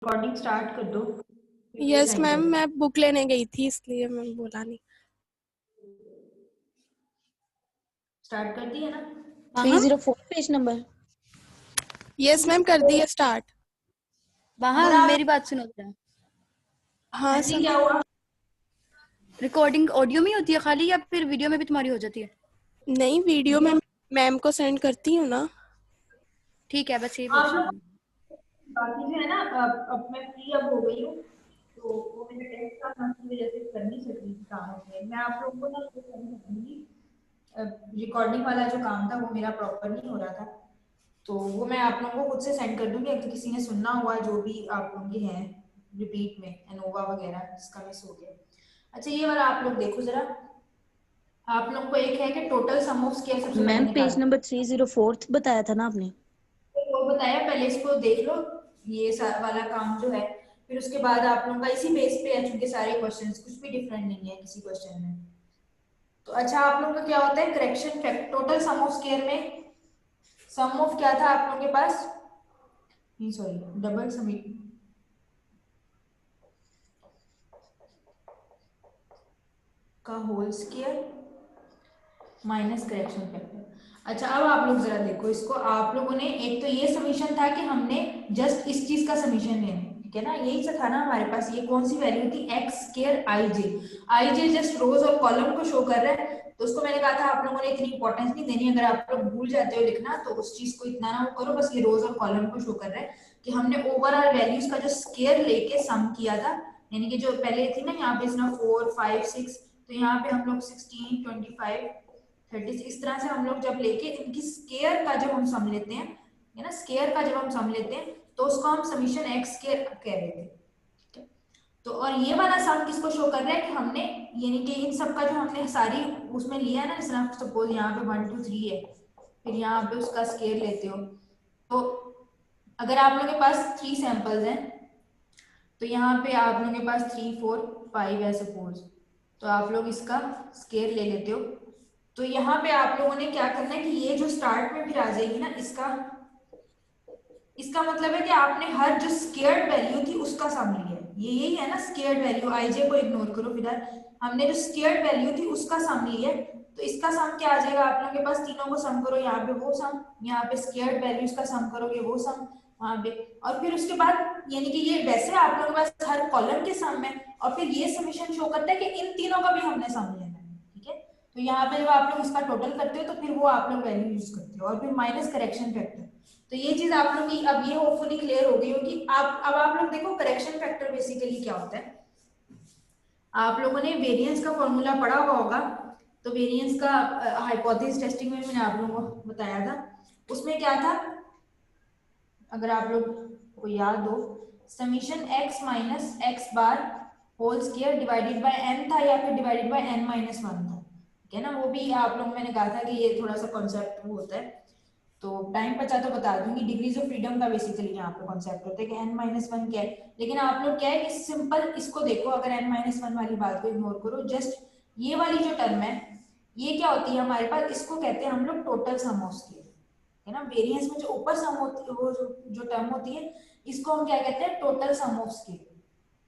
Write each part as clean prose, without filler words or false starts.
Recording start कर दो। Yes ma'am, मैं बुक लेने गई थी इसलिए मैम बोला नहीं। स्टार्ट कर दी है ना? 304 पेज नंबर। यस मैम, कर दी है स्टार्ट। वहाँ मेरी बात सुनो जरा। हाँ जी, क्या हुआ? रिकॉर्डिंग ऑडियो में होती है खाली या फिर वीडियो में भी तुम्हारी हो जाती है? नहीं, वीडियो में मैम को सेंड करती हूँ ना। ठीक है, बस ये आप पूछ रही लोग हूँ। बाकी जो है ना, अब मैं फ्री अब हो गई हूँ, तो वो मैंने टेस्ट का काम की वजह से कर नहीं सकती थी कामों में। मैं आप लोगों को ना वो करने दूंगी, रिकॉर्डिंग वाला जो काम था वो मेरा प्रॉपर नहीं हो रहा था, तो वो मैं आप लोगों को खुद से सेंड कर दूंगी। अगर किसी ने सुनना हुआ जो भी आप लोगों के हैं रिपीट में एनोवा वगैरह जिसका मिस हो गया। अच्छा, ये वाला आप लोग देखो जरा। आप लोग को एक है कि टोटल सम ऑफ स्क्वायर सबसे पहले मैम पेज निकालना। नंबर 304 बताया था ना आपने? तो वो बताया, पहले इसको देख लो, ये वाला काम जो है, फिर उसके बाद आप लोगों का इसी बेस पे है, चूंकि सारे क्वेश्चंस कुछ भी डिफरेंट नहीं है किसी क्वेश्चन में। तो अच्छा, आप लोगों का क्या होता है correction factor total sum of square में? सम ऑफ क्या था आप लोगों के पास? नहीं सॉरी, डबल समिट का whole square minus correction factor. अच्छा, अब आप लोग जरा देखो इसको। आप लोगों ने एक तो ये समीशन था कि हमने जस्ट इस चीज का समीशन लेना, ठीक है ना, यही सा था ना हमारे पास। ये कौन सी वैल्यू थी? एक्स स्क्वायर आई जे जस्ट रोज और कॉलम को शो कर रहा है, तो उसको मैंने कहा था आप लोगों ने इतनी इंपॉर्टेंस नहीं देनी। अगर आप लोग भूल जाते हो लिखना तो उस चीज को इतना ना वो करो, बस ये रोज और कॉलम को शो कर रहा है कि हमने ओवरऑल वैल्यूज का जो स्क्वायर लेके सम किया था, यानी कि जो पहले थी ना यहाँ पे इसमें 4 5 6, तो यहाँ पे हम लोग 16 25 36 इस तरह से हम लोग जब लेके इनकी स्केयर का जब हम सम लेते हैं, है ना, स्केयर का जब हम सम लेते हैं तो उसको हम समीशन एक्स स्केयर कह रहे थे, ठीक है। तो और ये वाला सम किसको शो कर रहा है कि हमने, यानी कि इन सब का जो हमने सारी उसमें लिया है ना, जैसे सपोज यहाँ पे 1 2 3 है, फिर यहाँ पे उसका स्केयर लेते हो, तो अगर आप लोगों के पास 3 सैंपल्स हैं, तो यहाँ पे आप लोगों के पास 3 4 5 है सपोज, तो आप लोग इसका स्केयर ले लेते हो। तो यहाँ पे आप लोगों ने क्या करना है कि ये जो स्टार्ट में फिर आ जाएगी ना, इसका मतलब है कि आपने हर जो स्केयर्ड वैल्यू थी उसका सम लिया है। ये यही है ना स्केयर्ड वैल्यू, आईजे को इग्नोर करो फिलहाल, हमने जो स्केयर्ड वैल्यू थी उसका सम लिया है। तो इसका सम क्या आ जाएगा आप लोगों के पास? तीनों को सम करो, यहाँ पे वो सम, यहाँ पे स्केयर्ड वैल्यूज का सम करोगे वो सम वहां पे, और फिर उसके बाद यानी कि ये वैसे आप लोगों के पास हर कॉलम के सम है, और फिर ये समीशन शो करता है कि इन तीनों का भी हमने सम लेना है, ठीक है। तो यहाँ पे जब आप लोग इसका टोटल करते हो तो फिर वो आप लोग वैल्यू यूज करते हो, और फिर माइनस करेक्शन फैक्टर। तो ये चीज आप लोग की अब ये होपफुली क्लियर हो गई होगी। अब आप लोग देखो करेक्शन फैक्टर बेसिकली क्या होता है। आप लोगों ने वेरिएंस का फॉर्मूला पढ़ा हुआ होगा, तो वेरिएंस का हाइपोथेसिस टेस्टिंग में मैंने आप लोगों को बताया था, उसमें क्या था अगर आप लोग को याद हो, summation x minus x bar whole square divided by n था, या फिर divided by n minus one था, ठीक है ना। वो भी आप लोग मैंने कहा था कि ये थोड़ा सा कॉन्सेप्ट होता है, तो टाइम बचा तो बता दूंगी। डिग्रीज ऑफ फ्रीडम का बेसिकली यहाँ पे कॉन्सेप्ट होता है कि n माइनस वन क्या है, लेकिन आप लोग क्या है कि सिंपल इसको देखो, अगर n माइनस वन वाली बात को इग्नोर करो, जस्ट ये वाली जो टर्म है ये क्या होती है हमारे पास, इसको कहते हैं हम लोग टोटल सम ऑफ स्क्वायर, है ना। वेरिएंस में जो ऊपर सम होती है वो जो टर्म होती है इसको हम क्या कहते हैं? टोटल सम ऑफ स्क्वायर,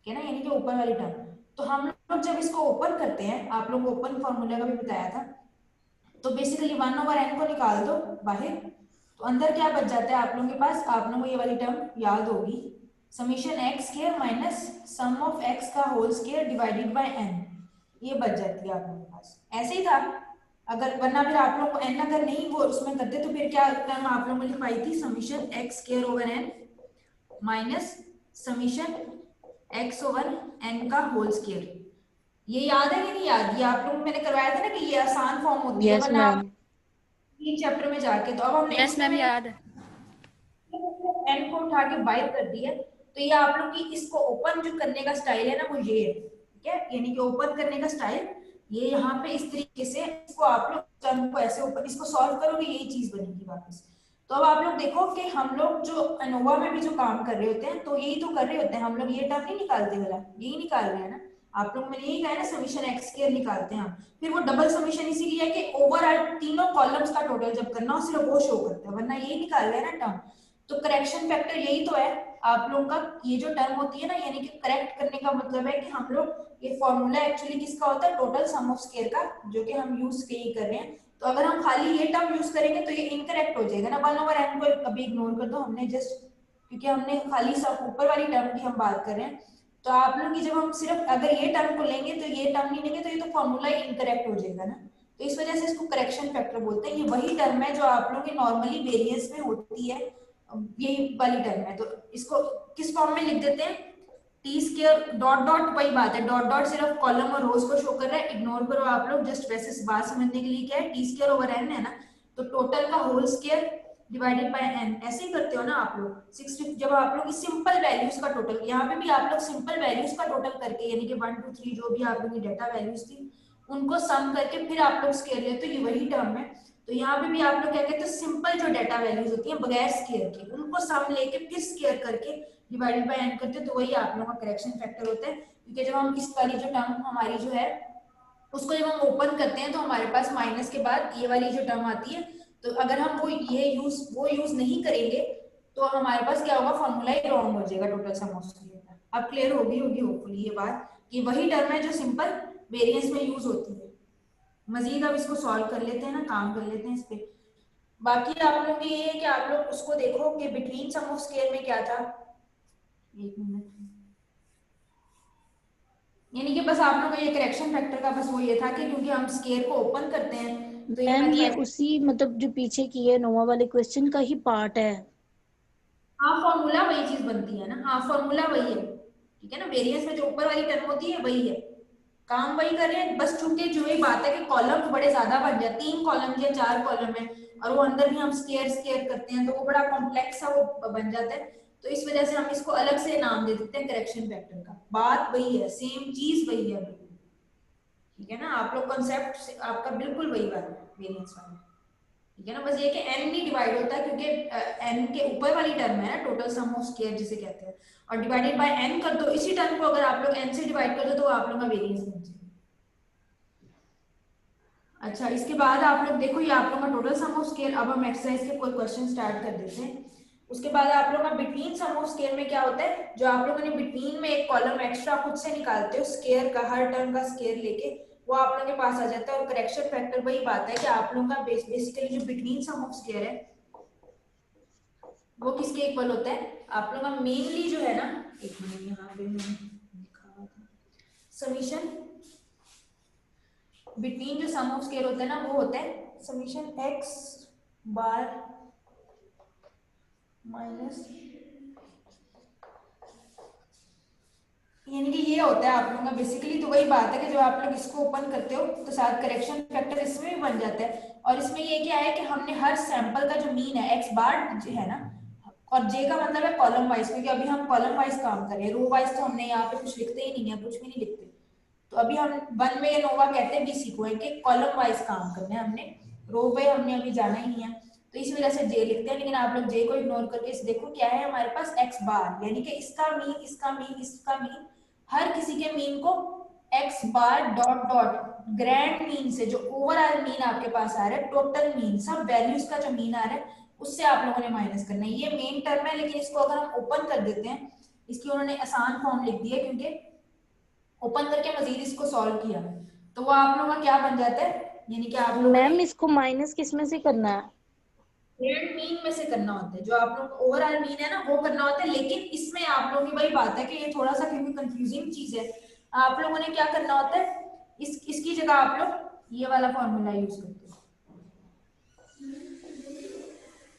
है ना, यानी कि ऊपर वाली टर्म। तो हम लोग जब इसको ओपन करते हैं, आप लोग ओपन फॉर्मूला का भी बताया था, तो बेसिकली 1/n को निकाल दो बाहर, तो अंदर क्या बच जाता है आप लोगों के पास? आप लोगों को ये वाली टर्म याद होगी, summation x square minus sum of x का whole square divided by n, ये बच जाती है आप लोगों के पास। ऐसे ही था, अगर वरना फिर आप लोग को n अगर नहीं वो उसमें करते तो फिर क्या टर्म आप लोगों ने लिखवाई थी? Summation x square over n minus summation x over n का होल स्क्वायर। ये याद है कि नहीं याद? ये आप लोगों को मैंने करवाया था ना कि ये आसान फॉर्म होती है, यस वरना आप मैम। तीन चैप्टर में जाके, तो अब हमने यस इसमें मैम, मैंने याद है। एन को उठा के बाहर कर दिया, तो ये आप लोग की इसको ओपन जो करने का स्टाइल है ना वो ये है, ठीक है, यानी कि ओपन करने का स्टाइल ये यहाँ पे इस तरीके से, इसको आप लोग टर्म को ऐसे ओपन, इसको सॉल्व करोगे यही चीज बनेगी वापस। तो अब आप लोग देखो कि हम लोग जो अनोवा में भी जो काम कर रहे होते हैं तो यही तो कर रहे होते हैं हम लोग, ये टर्म नहीं निकालते वाला, यही निकाल रहे हैं ना आप लोग। मैंने यही कहा है ना समीशन एक्स स्क्वायर निकालते हैं हम, फिर वो डबल समीशन इसीलिए है कि ओवरऑल तीनों कॉलम्स का टोटल जब करना हो सिर्फ वो शो करता है, वरना यही निकाल रहे हैं ना टर्म। तो करेक्शन फैक्टर यही तो है, आप लोगों का ये जो टर्म होती है ना, यानी कि करेक्ट करने का मतलब है कि हम लोग ये फॉर्मूला एक्चुअली किसका होता है, टोटल सम ऑफ स्क्वायर का, जो कि हम यूज यही कर रहे हैं। तो अगर हम खाली ये टर्म यूज करेंगे तो ये इनकरेक्ट हो जाएगा ना, 1/n को अभी इग्नोर कर दो, हमने जस्ट क्योंकि हमने खाली सब ऊपर वाली टर्म की हम बात कर रहे हैं। तो आप लोग की जब हम सिर्फ अगर ये टर्म को लेंगे तो ये टर्म नहीं लेंगे तो ये तो फॉर्मूला ही इनकरेक्ट हो जाएगा ना, तो इस वजह से इसको करेक्शन फैक्टर बोलते हैं। ये वही टर्म है जो आप लोगों की नॉर्मली वेरिएंस में होती है, यही वाली टर्म है। तो इसको किस फॉर्म में लिख देते हैं, टी स्क्वायर डॉट डॉट, वही बात है, डॉट डॉट सिर्फ कॉलम और रोज को शो कर रहा है, इग्नोर करो आप लोग, जस्ट वैसे बात समझने के लिए क्या है, टी स्क्वायर ओवर एन है ना, तो टोटल का whole square divided by n, ऐसे ही करते हो ना आप लोग। 60 जब आप लोग सिंपल वैल्यूज का टोटल, यहाँ पे भी आप लोग सिंपल वैल्यूज का टोटल करके, यानी कि 1 2 3 जो भी आप लोग की डेटा वैल्यूज थी उनको सम करके फिर आप लोग स्क्वायर लेते हो, ये वही टर्म है। तो यहाँ पे भी आप लोग क्या कहते हैं, सिंपल जो डेटा वैल्यूज होती है बगैर स्क्वायर के, उनको सम लेके फिर स्क्वायर करके डिवाइडेड बाय एन करते हैं, तो वही आप लोगों का करेक्शन फैक्टर होता है। क्योंकि जब हम इस वाली जो टर्म हमारी जो है उसको जब हम ओपन करते हैं तो हमारे पास माइनस के बाद ये वाली जो टर्म आती है, तो अगर हम वो यूज नहीं करेंगे तो हमारे पास क्या होगा, फॉर्मूला ही रॉन्ग हो जाएगा टोटल सम ऑफ स्क्वायर का। अब क्लियर होगी होपफुली ये बात कि वही टर्म है जो सिंपल वेरिएंस में यूज होती है। मजीद अब इसको सॉल्व कर लेते हैं ना, काम कर लेते हैं इस पे। बाकी आप लोग ये है कि आप लोग उसको देखो कि बिटवीन सम ऑफ स्क्वायर में क्या था, एक मिनट, यानी कि बस आप लोगों का ये करेक्शन फैक्टर का बस वो ये था कि क्योंकि हम स्क्वायर को ओपन करते हैं तो मैम ये मैथमेटिक्स, उसी मतलब जो पीछे की है नोवा वाले क्वेश्चन का ही पार्ट है। हाँ फॉर्मूला वही चीज बनती है ना, हाँ फॉर्मूला वही है, ठीक है ना, वेरिएंस में जो ऊपर वाली टर्म होती है वही है, काम वही कर रहे हैं। बस चूंकि जो ही बात है कि कॉलम बड़े ज्यादा बन जाए, 3 कॉलम या 4 कॉलम है और वो अंदर भी हम स्क्वायर स्क्वायर करते हैं तो वो बड़ा कॉम्प्लेक्स सा वो बन जाता है, तो इस वजह से हम इसको अलग से नाम दे देते हैं करेक्शन फैक्टर का। बात वही है, सेम चीज वही है बिल्कुल, ठीक है ना, आप लोग कॉन्सेप्ट आपका बिल्कुल वही बात है वेरिएंस वाला, ठीक है ना। बस ये कि n नहीं डिवाइड होता क्योंकि n के ऊपर वाली टर्म है ना, टोटल सम ऑफ स्क्वायर जिसे कहते हैं, और डिवाइडेड बाय n कर दो, इसी टर्म को अगर आप लोग n से डिवाइड कर दो तो आप लोग का वेरिएंस बन जाएगा। अच्छा, इसके बाद आप लोग देखो ये आप लोगों का टोटल सम ऑफ स्क्वायर। अब हम एक्सरसाइज के कोई क्वेश्चन स्टार्ट कर देते हैं। उसके बाद आप लोग का बिटवीन सम ऑफ स्क्वायर में क्या होता है, जो आप लोगों ने बिटवीन में एक कॉलम एक्स्ट्रा खुद से निकालते हो स्क्वायर का, हर टर्म का स्क्वायर लेके, वो आप लोगों के पास आ जाता है। और करेक्शन फैक्टर वही बात है कि आप लोगों का बेसिकली जो बिटवीन सम ऑफ स्क्वायर है वो किसके इक्वल होता है, आप लोगों का मेनली जो है ना, एक मिनट यहाँ पे मैंने लिखा हुआ था, समीशन बिटवीन जो सम ऑफ स्क्वायर होता है ना वो होता है समीशन x बार माइनस, यानी कि ये होता है आप लोगों का बेसिकली। तो वही बात है कि जब आप लोग इसको ओपन करते हो तो साथ करेक्शन फैक्टर इसमें भी बन जाता है। और इसमें ये क्या है कि हमने हर सैंपल का जो मीन है x बार है ना, और j का मतलब है कॉलम वाइज, क्योंकि अभी हम कॉलम वाइज काम कर रहे हैं, रो वाइज तो हमने यहाँ पे कुछ लिखते ही नहीं है, कुछ भी नहीं लिखते। तो अभी हम वन में नोवा कहते हैं बीसी को, कि कॉलम वाइज काम करना है हमने, रो पे हमने अभी जाना ही नहीं है, तो इस वजह से जे लिखते हैं। लेकिन आप लोग जे को इग्नोर करके इस देखो क्या है हमारे पास x बार, यानी कि इसका मीन इसका मीन इसका मीन, हर किसी के मीन को x बार डॉट डॉट ग्रैंड मीन से, जो ओवरऑल मीन आपके पास आ रहा है, टोटल मीन सब वैल्यूज का जो मीन आ रहा है उससे आप लोगों ने माइनस करना है। ये मेन टर्म है, लेकिन इसको अगर हम ओपन कर देते हैं, इसकी उन्होंने आसान फॉर्म लिख दी है क्योंकि ओपन करके मजीद इसको सॉल्व किया, तो वो आप लोगों का क्या बन जाता है, यानी कि आप लोग मैम इसको माइनस किस में से करना है? ग्रैंड मीन में से करना होता है, जो आप लोग ओवरऑल मीन है ना वो करना होता है। लेकिन इसमें आप लोगों की वही बात है कि ये थोड़ा सा क्योंकि कंफ्यूजिंग चीज है, आप लोगों ने क्या करना होता है, इसकी जगह आप लोग ये वाला फॉर्मूला यूज करते हो,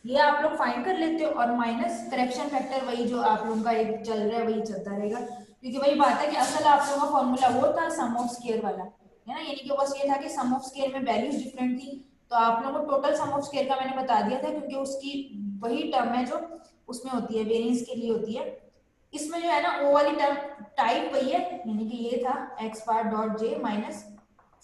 ये आप लोग फाइंड कर लेते हो, और माइनस करेक्शन फैक्टर वही जो आप लोगों का एक चल रहा है वही चलता रहेगा। क्योंकि वही बात है कि असल आप लोगों का फॉर्मूला वो था सम ऑफ स्क्वायर वाला, है ना, यानी कि बस ये था कि सम ऑफ स्क्वायर में वैल्यूज डिफरेंट थी, तो आप लोगों को टोटल सम ऑफ स्क्वायर का मैंने बता दिया था, क्योंकि उसकी वही टर्म है जो उसमें होती है, वेरिएंस के लिए होती है। इसमें जो है ना वो वाली टर्म टाइप वही है, यानी कि ये था x बार डॉट जे माइनस,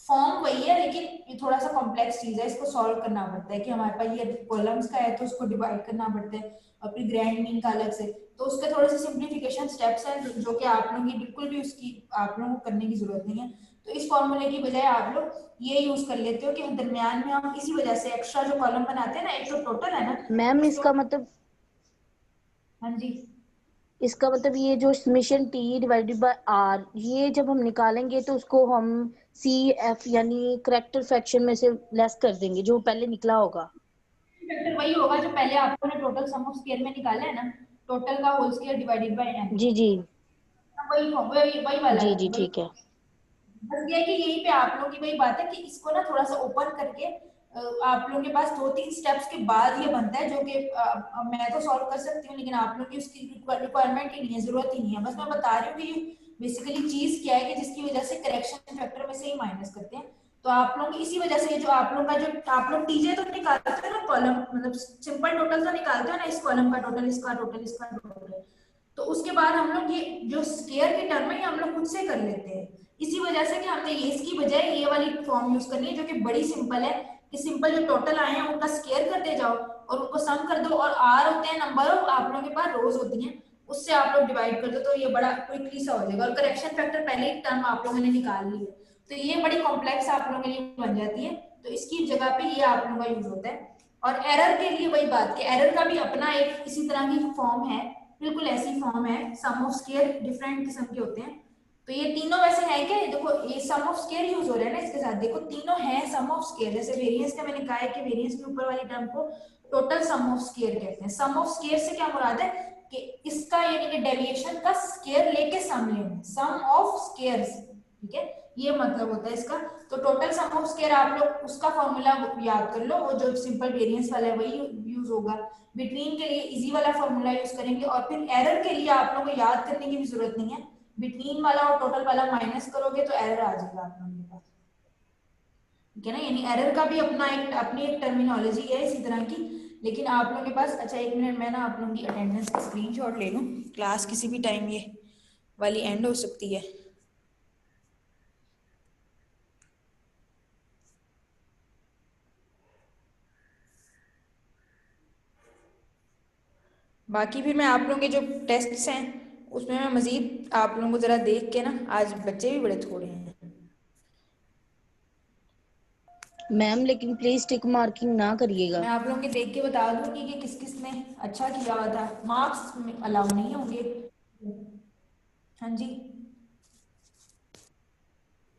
फॉर्म वही है, लेकिन ये थोड़ा सा कॉम्प्लेक्स चीज है, इसको सॉल्व करना पड़ता है कि हमारे पास ये कॉलम्स का है तो उसको डिवाइड करना पड़ता है और फिर ग्रैंड मीन का अलग से, तो उसके थोड़े से सिंप्लीफिकेशन स्टेप्स हैं जो कि आप लोगों की बिल्कुल भी उसकी आप लोगों को करने की जरूरत नहीं है। तो इस फॉर्मूले की बजाय आप लोग ये यूज कर लेते हो कि दरमियान में हम इसी वजह से एक्स्ट्रा जो कॉलम बनाते हैं ना, एक तो टोटल है ना मैम इसका मतलब हाँ जी इसका मतलब ये जो summation T divided by R, ये जब हम निकालेंगे तो उसको हम सी एफ यानी करेक्टर फ्रैक्शन में से लेस कर देंगे जो पहले निकला होगा। फैक्टर वही होगा जो पहले आपने टोटल सम ऑफ स्क्वायर में निकाला है ना, टोटल का whole square divided by n। जी जी वही वही वही वाला जी है जी वही। ठीक है। बस ये है कि यहीं पे आप लोगों की वही बात है कि इसको ना थोड़ा सा ओपन करके आप लोगों के पास 2-3 स्टेप्स के बाद ये बनता है, जो कि मैं तो सॉल्व कर सकती हूँ लेकिन आप लोग की उसकी रिक्वायरमेंट ही नहीं है, जरूरत ही नहीं है। बस मैं बता रही हूँ कि बेसिकली चीज क्या है कि जिसकी वजह से करेक्शन फैक्टर में से ही माइनस करते हैं। तो आप लोग इसी वजह से जो आप लोग का जो आप लोग टीजे तो निकालते हो ना कॉलम, मतलब सिंपल टोटल तो निकालते हो ना, इस कॉलम का टोटल, इसका टोटल, इसका टोटल, तो उसके बाद हम लोग ये जो स्क्वायर की टर्म है ये हम लोग खुद से कर लेते हैं। इसी वजह से कि हमने ये इसकी बजाय ये वाली फॉर्म यूज करनी है जो कि बड़ी सिंपल है कि सिंपल जो टोटल आए हैं उनका स्क्वायर करते जाओ और उनको सम कर दो, और आर होते हैं नंबर ऑफ आप लोगों के पास रोज होती हैं, उससे आप लोग डिवाइड कर दो तो ये बड़ा क्विकली सा हो जाएगा। और करेक्शन फैक्टर पहले ही टर्म आप लोगों ने निकाल ली है तो ये बड़ी कॉम्प्लेक्स आप लोगों के लिए बन जाती है, तो इसकी जगह पे ये आप लोगों का यूज होता है। और एरर के लिए वही बात कि एरर का भी अपना एक इसी तरह की फॉर्म है, बिल्कुल ऐसी फॉर्म है। सम ऑफ स्क्वायर डिफरेंट किस्म के होते हैं, तो ये तीनों वैसे है क्या, देखो ये सम ऑफ स्क्वायर यूज हो रहा है ना इसके साथ, देखो तीनों हैं सम ऑफ स्क्वायर। जैसे वेरिएंस का मैंने कहा है कि वेरिएंस के ऊपर वाली टर्म को टोटल सम ऑफ स्क्वायर कहते हैं। सम ऑफ स्क्वायर से क्या मुराद है कि इसका यानी कि डेविएशन का स्क्वायर लेके सम लेना, सम ऑफ स्क्वायर्स, ठीक है, ये मतलब होता है इसका। तो टोटल सम ऑफ स्क्वायर आप लोग उसका फॉर्मूला याद कर लो, वो जो सिंपल वेरिएंस वाला है वही यूज होगा। बिटवीन के लिए इजी वाला फॉर्मूला यूज करेंगे, और फिर एरर के लिए आप लोगों को याद करने की भी जरूरत नहीं है, बिटवीन वाला और टोटल वाला माइनस करोगे तो एरर आ जाएगा आप लोगों के पास, ठीक है ना। यानी एरर का भी अपना एक अपनी एक टर्मिनोलॉजी है इसी तरह की, लेकिन आप लोगों के पास, अच्छा एक मिनट मैं ना आप लोगों की अटेंडेंस का स्क्रीनशॉट ले लूं, क्लास किसी भी टाइम ये वाली एंड हो सकती है। बाकी फिर मैं आप लोगों के जो टेस्ट्स हैं उसमें मैं मजीद आप लोगों को जरा देख के ना, आज बच्चे भी बड़े थोड़े हैं मैम लेकिन प्लीज टिक मार्किंग ना करिएगा। मैं आप लोगों के देख के बता दूंगी कि किस किस ने अच्छा किया हुआ था, मार्क्स अलाउ नहीं होंगे। हाँ जी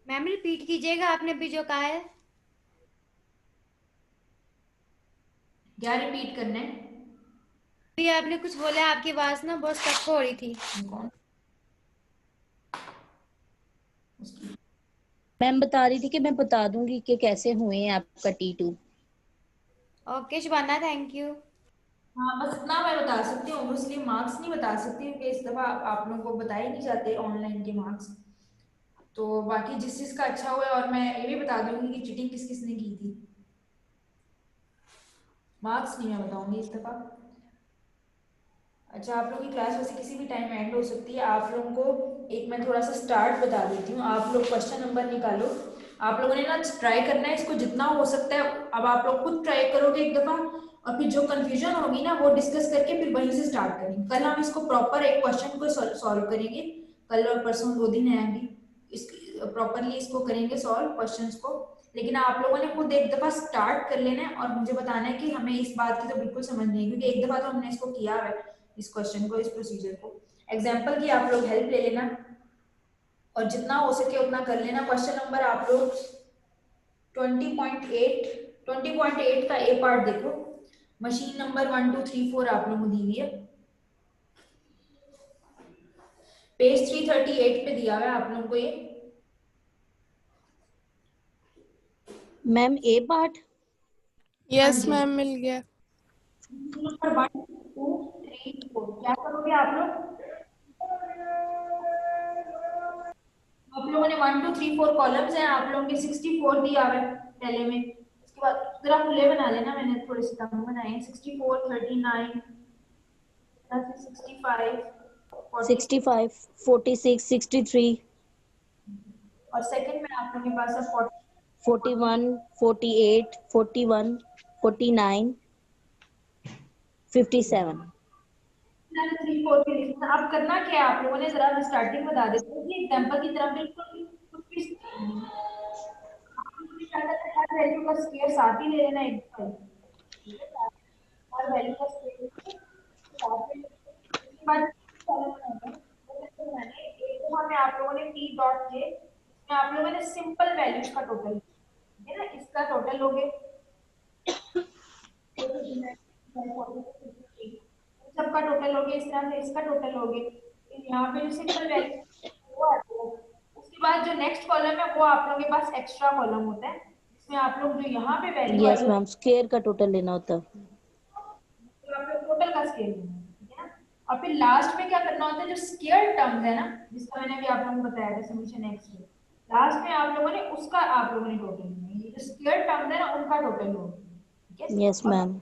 मैम रिपीट कीजिएगा आपने अभी जो कहा है। क्या रिपीट करना है? अभी आपने कुछ बोला, आपकी आवाज ना बहुत स्टक हो रही थी। कौन मैम बता रही थी कि मैं बता दूंगी कि कैसे हुए हैं आपका T2। Okay Shubhana, thank you. हाँ बस इतना मैं बता सकती हूँ, इसलिए मार्क्स नहीं बता सकती क्योंकि इस दफा आप लोगों को बताए नहीं जाते ऑनलाइन के मार्क्स। तो बाकी जिस चीज का अच्छा हुआ है, और मैं ये भी बता दूंगी कि चीटिंग किस किस ने की थी, मार्क्स नहीं मैं बताऊंगी इस दफा। अच्छा आप लोगों की क्लास वैसे किसी भी टाइम एंड हो सकती है। आप लोगों को एक मैं थोड़ा सा स्टार्ट बता देती हूँ, आप लोग क्वेश्चन नंबर निकालो, आप लोगों ने ना ट्राई करना है इसको जितना हो सकता है। अब आप लोग खुद ट्राई करोगे एक दफा, और फिर जो कंफ्यूजन होगी ना वो डिस्कस करके फिर वहीं से स्टार्ट करेंगे। कल हम इसको प्रॉपर एक क्वेश्चन को सॉल्व करेंगे, कल और परसों 2 दिन है अभी, इस प्रॉपरली इसको करेंगे सॉल्व क्वेश्चंस को। लेकिन आप लोगों ने खुद एक दफा स्टार्ट कर लेना है और मुझे बताना है कि हमें इस बात की तो बिल्कुल समझ नहीं है, क्योंकि एक दफा तो हमने इसको किया है, इस क्वेश्चन को, इस प्रोसीजर को। एग्जाम्पल की आप लोग हेल्प ले लेना और जितना हो सके उतना कर लेना। क्वेश्चन नंबर आप लोग 20.8 का ए पार्ट देखो, मशीन नंबर 1 2 3 4 आप लोगों को दी हुई है, पेज 338 पे दिया हुआ है आप लोगों को ये। मैम ए पार्ट। यस मैम मिल गया। नंबर 1 2 3 4 क्या करोगे आप लोग, आप लोगों ने 1 2 3 4 कॉलम्स हैं, आप लोगों के 64 दिया हुआ है पहले में। उसके बाद जरा खुले बना लेना, मैंने थोड़े से कम बनाए हैं। 64 39 65 40 65 46 63 और सेकंड में आप लोगों के पास है 41 48 41 49 57। 3 4 के लिखना। अब करना क्या है आप लोगों ने, जरा मैं स्टार्टिंग बता देती हूँ कि एग्जांपल की तरह बिल्कुल कुछ भी हर वैल्यू का स्क्वायर साथ ही ले लेना एक बार, ठीक है, हर वैल्यू का स्क्वायर साथ में। उसके बाद कॉलम बनाना है मैंने एक तो हमें आप लोगों ने टी डॉट जे इसमें आप लोगों ने सिंपल वैल्यूज का टोटल है ना, इसका टोटल लोगे सबका टोटल लोगे, इस तरह से इसका टोटल लोगे, यहाँ पे जो सिंपल वैल्यू वो आती है। उसके बाद जो नेक्स्ट कॉलम है वो आप लोगों के पास एक्स्ट्रा कॉलम होता है जिसमें आप लोग जो यहाँ पे वैल्यू आई यस मैम, स्केयर का टोटल लेना होता है। तो आप लोग टोटल का स्केयर लेना है, ठीक है ना। और फिर लास्ट में क्या करना होता है, जो स्केयर टर्म्स है ना जिसका मैंने अभी आप लोगों को बताया था समीशन एक्स में, लास्ट में आप लोगों ने उसका आप लोगों ने टोटल लेना है, ये जो स्केयर टर्म्स है ना उनका टोटल लो, ठीक है। Yes ma'am.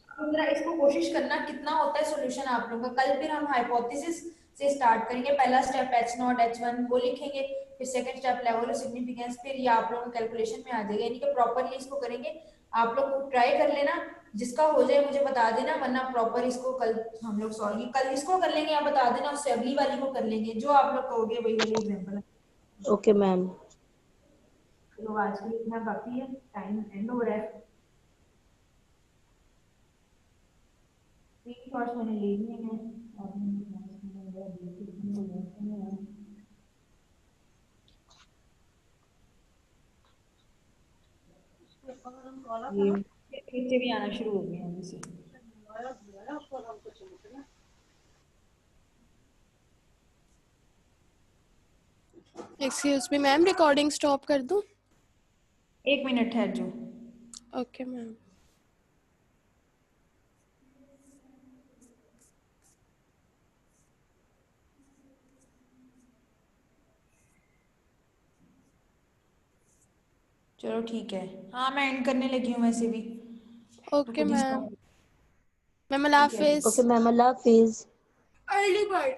तो जरा इसको कोशिश करना कितना होता है सॉल्यूशन आप लोगों का। कल फिर हम हाइपोथेसिस से स्टार्ट करेंगे, पहला स्टेप H0 H1 वो लिखेंगे, फिर second step level of significance, फिर ये आप लोगों को कैलकुलेशन में आ जाएगा, यानी कि प्रॉपर्ली इसको करेंगे। आप लोग ट्राई कर लेना, जिसका हो जाए मुझे बता देना, वरना प्रॉपर इसको कल हम लोग सॉल्व कल इसको कर लेंगे, या बता देना उससे अगली वाली को कर लेंगे, जो आप लोग कहोगे वही वाली एग्जांपल। Okay ma'am. चलो आज के लिए इतना काफी है, टाइम एंड हो रहा है। शॉर्ट्स मैंने ले लिए हैं ये नीचे भी आना शुरू हो गए हैं जैसे। Excuse me ma'am, recording stop कर दूं? 1 मिनट ठहर जो। Okay ma'am. चलो ठीक है, हाँ मैं एंड करने लगी हूँ वैसे भी। ओके तो मैम। मैम अल्लाह ठीक है। हाफिज। ओके मैम, अल्लाह हाफिज। Early bird